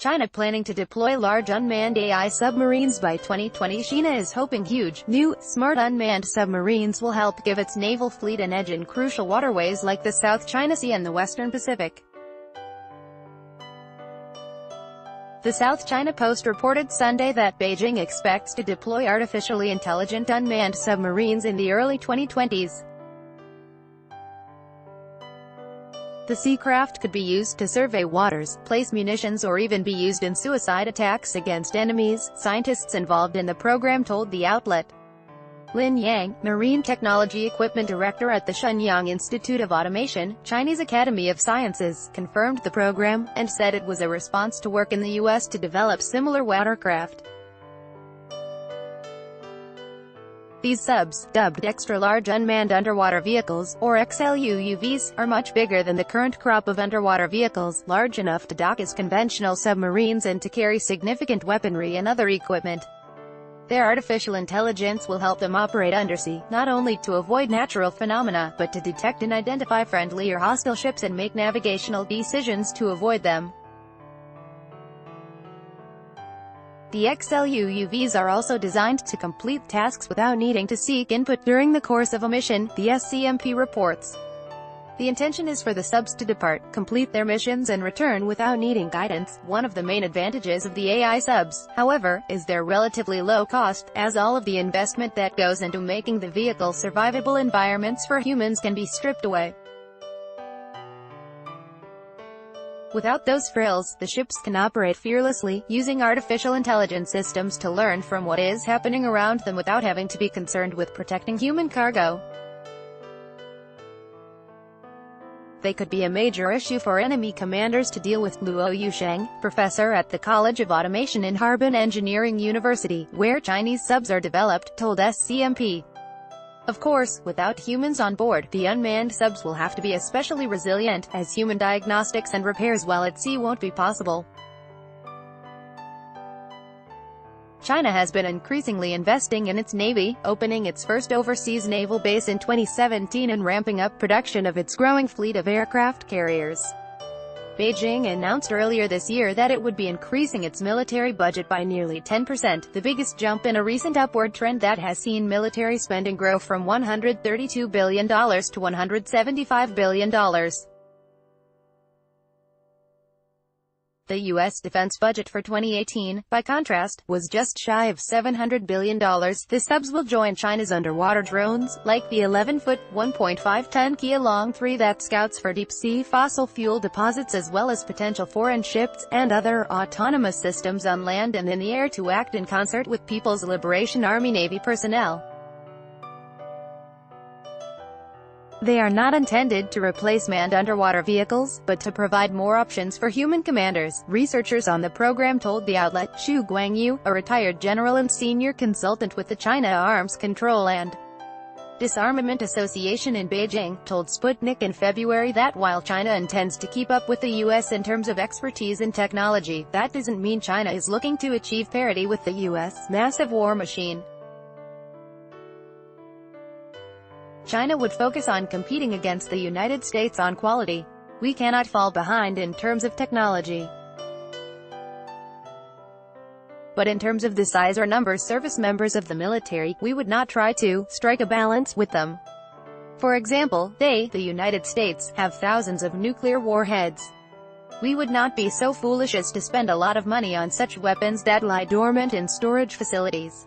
China planning to deploy large unmanned AI submarines by 2020. China is hoping huge, new, smart unmanned submarines will help give its naval fleet an edge in crucial waterways like the South China Sea and the Western Pacific. The South China Post reported Sunday that Beijing expects to deploy artificially intelligent unmanned submarines in the early 2020s. The seacraft could be used to survey waters, place munitions, or even be used in suicide attacks against enemies, scientists involved in the program told the outlet. Lin Yang, Marine Technology Equipment Director at the Shenyang Institute of Automation, Chinese Academy of Sciences, confirmed the program, and said it was a response to work in the U.S. to develop similar watercraft. These subs, dubbed extra-large unmanned underwater vehicles, or XLUUVs, are much bigger than the current crop of underwater vehicles, large enough to dock as conventional submarines and to carry significant weaponry and other equipment. Their artificial intelligence will help them operate undersea, not only to avoid natural phenomena, but to detect and identify friendly or hostile ships and make navigational decisions to avoid them. The XLUUVs are also designed to complete tasks without needing to seek input during the course of a mission, the SCMP reports. The intention is for the subs to depart, complete their missions and return without needing guidance. One of the main advantages of the AI subs, however, is their relatively low cost, as all of the investment that goes into making the vehicle survivable environments for humans can be stripped away. Without those frills, the ships can operate fearlessly, using artificial intelligence systems to learn from what is happening around them without having to be concerned with protecting human cargo. They could be a major issue for enemy commanders to deal with, Luo Yusheng, professor at the College of Automation in Harbin Engineering University, where Chinese subs are developed, told SCMP. Of course, without humans on board, the unmanned subs will have to be especially resilient, as human diagnostics and repairs while at sea won't be possible. China has been increasingly investing in its navy, opening its first overseas naval base in 2017 and ramping up production of its growing fleet of aircraft carriers. Beijing announced earlier this year that it would be increasing its military budget by nearly 10%, the biggest jump in a recent upward trend that has seen military spending grow from $132 billion to $175 billion. The U.S. defense budget for 2018, by contrast, was just shy of $700 billion. The subs will join China's underwater drones, like the 11-foot, 1.5-ton Kia-Long 3 that scouts for deep-sea fossil fuel deposits, as well as potential foreign ships, and other autonomous systems on land and in the air to act in concert with People's Liberation Army Navy personnel. They are not intended to replace manned underwater vehicles, but to provide more options for human commanders, researchers on the program told the outlet. Xu Guangyu, a retired general and senior consultant with the China Arms Control and Disarmament Association in Beijing, told Sputnik in February that while China intends to keep up with the U.S. in terms of expertise and technology, that doesn't mean China is looking to achieve parity with the U.S. massive war machine. China would focus on competing against the United States on quality. We cannot fall behind in terms of technology. But in terms of the size or number of service members of the military, we would not try to strike a balance with them. For example, the United States, have thousands of nuclear warheads. We would not be so foolish as to spend a lot of money on such weapons that lie dormant in storage facilities.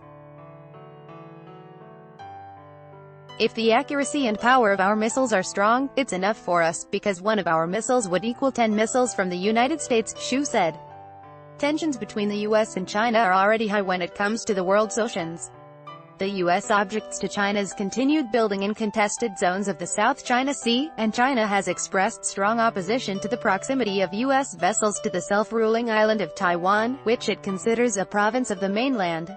If the accuracy and power of our missiles are strong, it's enough for us, because one of our missiles would equal 10 missiles from the United States, Xu said. Tensions between the U.S. and China are already high when it comes to the world's oceans. The U.S. objects to China's continued building in contested zones of the South China Sea, and China has expressed strong opposition to the proximity of U.S. vessels to the self-ruling island of Taiwan, which it considers a province of the mainland.